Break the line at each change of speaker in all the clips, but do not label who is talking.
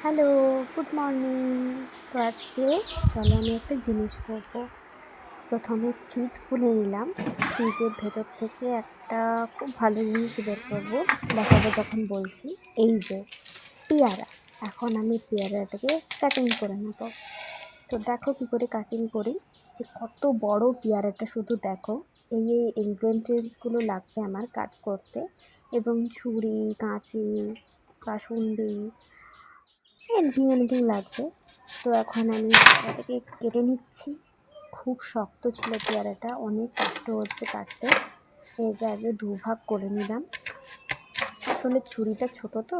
Hello, good morning. তো আজকে চলো আমি একটা জিনিস করব। প্রথমে ফ্রিজ খুলে নিলাম। ফ্রিজের ভেতর থেকে একটা খুব ভালো জিনিস বের করব, দেখাবো যখন বলছি। এই যে পেয়ারা, এখন আমি পেয়ারাটাকে কাটিং করে নেব। তো দেখো কি করে কাটিং করি, যে কত বড় পেয়ারাটা শুধু দেখো। এই ইনগ্রেডিয়েন্টসগুলো লাগবে আমার কাট করতে, এবং ছুরি, কাঁচি, কাসুন্দি, এনিথিং লাগবে। তো এখন আমি পেয়ারাটাকে কেটে নিচ্ছি। খুব শক্ত ছিল পেয়ারাটা, অনেক কষ্ট হচ্ছে কাটতে। এই যে আগে দুভাগ করে নিলাম। আসলে ছুরিটা ছোট তো,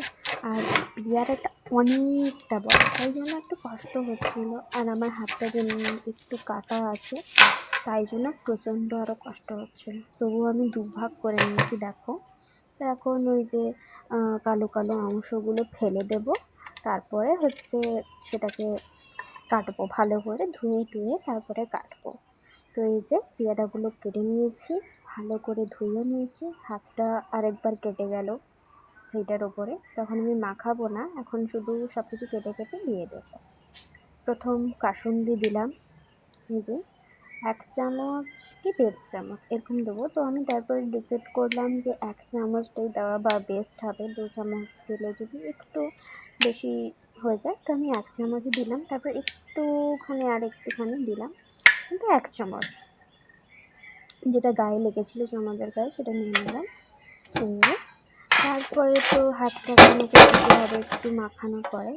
আর পেয়ারাটা অনেকটা বড়, তাই জন্য একটু কষ্ট হচ্ছিল। আর আমার হাতটা যেমন একটু কাটা আছে, তাই জন্য প্রচণ্ড আরও কষ্ট হচ্ছিল। তবুও আমি দুভাগ করে নিয়েছি দেখো। তো এখন ওই যে কালো কালো অংশগুলো ফেলে দেব, তারপরে সেটাকে কাটবো ভালো করে, ধুয়ে টুয়ে তারপরে কাটবো। তো এই যে পেয়ারাগুলো কেটে নিয়েছি, ভালো করে ধুয়ে নিয়েছি। হাতটা আরেকবার কেটে গেল সেইটার ওপরে। তখন আমি মাখাবো না, এখন শুধু সব কিছু কেটে কেটে দিয়ে দেবো। প্রথম কাসুন্দি দিলাম, এই যে 1 চামচ কি 1.5 চামচ এরকম দেবো। তো আমি তারপরে ডিসাইড করলাম যে 1 চামচটাই দেওয়া বা বেস্ট হবে। 2 চামচ দিলে যদি একটু বেশি হয়ে যায়, তো আমি 1 চামচই দিলাম। তারপর একটুখানি দিলাম, কিন্তু 1 চামচ যেটা গায়ে লেগেছিলো চামচের গায়ে, সেটা নিয়ে নিলাম। নিয়ে তারপরে তো হাতটা দিতে হবে একটু মাখানোর পরে।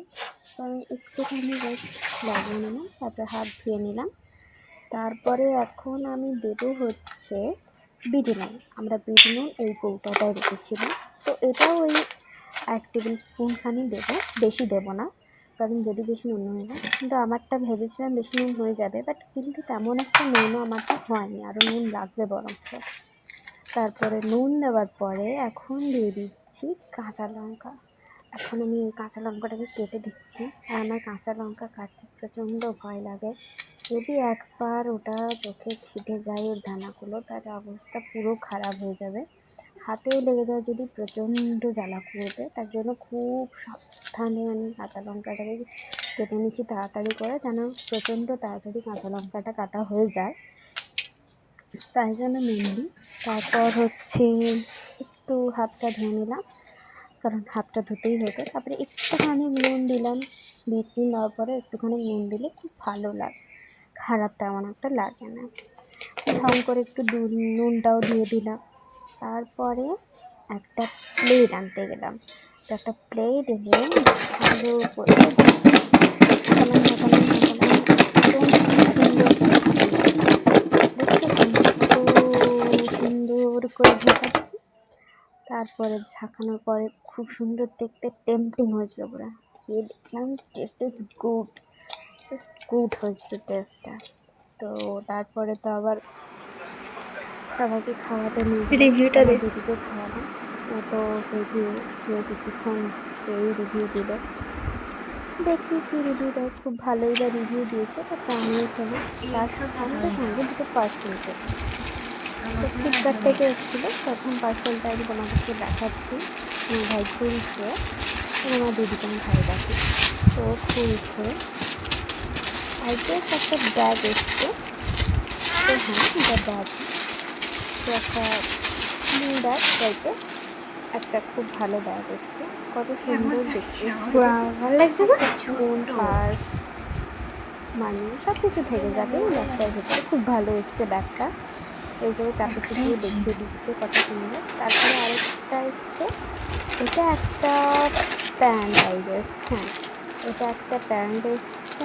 তো আমি একটুখানি জাস্ট লাগিয়ে নিলাম, তারপরে হাত ধুয়ে নিলাম। তারপরে এখন আমি দেবো বিট নুন। আমরা বিট নুন এই কৌটাটায় রেখেছিলাম, তো এটাও ওই 1 টেবিল স্পুনখানি দেবো, বেশি দেবো না, কারণ যদি বেশি নুন হয়ে যায়। কিন্তু আমারটা ভেবেছিলাম বেশি নুন হয়ে যাবে, কিন্তু তেমন একটা নুনও আমারটা হয়নি, আরও নুন লাগবে বরঞ্চ। তারপরে নুন দেওয়ার পরে এখন দিয়ে দিচ্ছি কাঁচা লঙ্কা। এখন আমি এই কাঁচা লঙ্কাটাকে কেটে দিচ্ছি। আর আমার কাঁচা লঙ্কা কাটতে প্রচণ্ড ভয় লাগে। যদি একবার ওটা চোখে ছিটে যায় ওর দানাগুলো, তার অবস্থা পুরো খারাপ হয়ে যাবে। হাতেও লেগে যায় যদি, প্রচণ্ড জ্বালা করবে। তার জন্য খুব সাবধানে আমি কাঁচা লঙ্কাটাকে কেটে নিচ্ছি তাড়াতাড়ি করে, যেন প্রচণ্ড তাড়াতাড়ি কাঁচা লঙ্কাটা কাটা হয়ে যায়, তাই জন্য মেনলি। তারপর একটু হাতটা ধুয়ে নিলাম, কারণ হাতটা ধুতেই হবে। তারপরে একটুখানি নুন দিলাম। বিট নুন দেওয়ার পরে একটুখানি নুন দিলে খুব ভালো লাগে, খারাপ তেমন একটা লাগে না। ঢং করে একটু নুনটাও দিয়ে দিলাম। তারপরে একটা প্লেট আনতে গেলাম। তো একটা প্লেট এনে ভালো করে সুন্দর করে ঢেকাচ্ছি। তারপরে ঝাঁকানোর পরে খুব সুন্দর দেখতে টেম্পটিং হয়েছিল পুরো। খেয়ে দেখলাম টেস্ট ইজ গুড, গুড হয়েছিল টেস্টটা। তো তারপরে তো আবার সবাইকে খাওয়াতে নিয়ে গেলাম,
রিভিউটা
আমার
দে।
দিদিকে খাওয়ালাম। ও তো রিভিউ খেয়ে কিছুক্ষণ সেই রিভিউ দিল। দেখি কী রিভিউ দেয়, খুব ভালোই বা রিভিউ দিয়েছে। তারপর আমিও খেলাম, তার সঙ্গে সঙ্গে দুটো পার্সেল পেলাম। তো ফ্লিপকার্ট থেকে এসেছিলো, প্রথম পার্সেলটা আমি তোমাদেরকে দেখাচ্ছি। আমার ভাই খুলছে, আমার দিদিকে আমি ভাই দেখি। তো খুলছে, আর জাস্ট একটা ব্যাগ এসছে। তো হ্যাঁ, এটা ব্যাগ, তো একটা নিউ ব্যাগ টাইপের একটা খুব ভালো ব্যাগ এসছে। কত সুন্দর দেখতে,
ভালো লাগছে না?
ফোন, পার্স, মানি সব কিছু থেকে যাবে এই ব্যাগটার ভেতরে। খুব ভালো এসছে ব্যাগটা। এই যে ক্যাপাসিটিও দেখিয়ে দিচ্ছে কত সুন্দর। তারপরে আরেকটা এসছে, এটা একটা প্যান্ট আই গেস, হ্যাঁ এটা একটা প্যান্ট এসছে।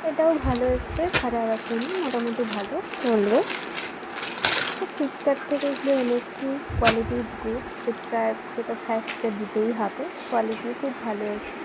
এটাও ভালো এসছে, খারাপ আসেনি, মোটামুটি ভালো চলবে। তো ফ্লিপকার্ট থেকে এগুলো এনেছি, কোয়ালিটি ইজ গুড। ফ্লিপকার্টকে তো 5 স্টার দিতেই হবে, কোয়ালিটি খুব ভালো এসছে।